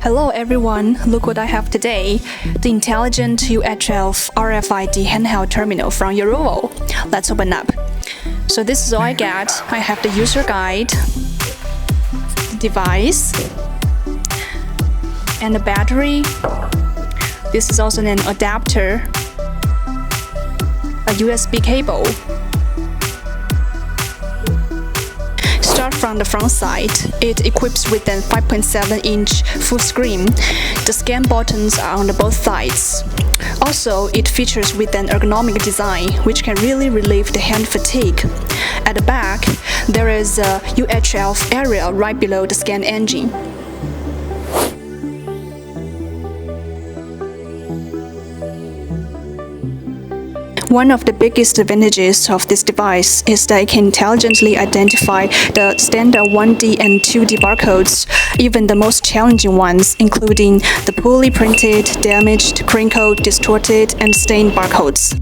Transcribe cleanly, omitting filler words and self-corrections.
Hello everyone, look what I have today, the intelligent UHF RFID Handheld Terminal from Urovo. Let's open up. So this is all I get. I have the user guide, the device, and the battery. This is also an adapter, a USB cable. Start from the front side. It equips with a 5.7-inch full screen. The scan buttons are on both sides. Also, it features with an ergonomic design, which can really relieve the hand fatigue. At the back, there is a UHF area right below the scan engine. One of the biggest advantages of this device is that it can intelligently identify the standard 1D and 2D barcodes, even the most challenging ones, including the poorly printed, damaged, crinkled, distorted, and stained barcodes.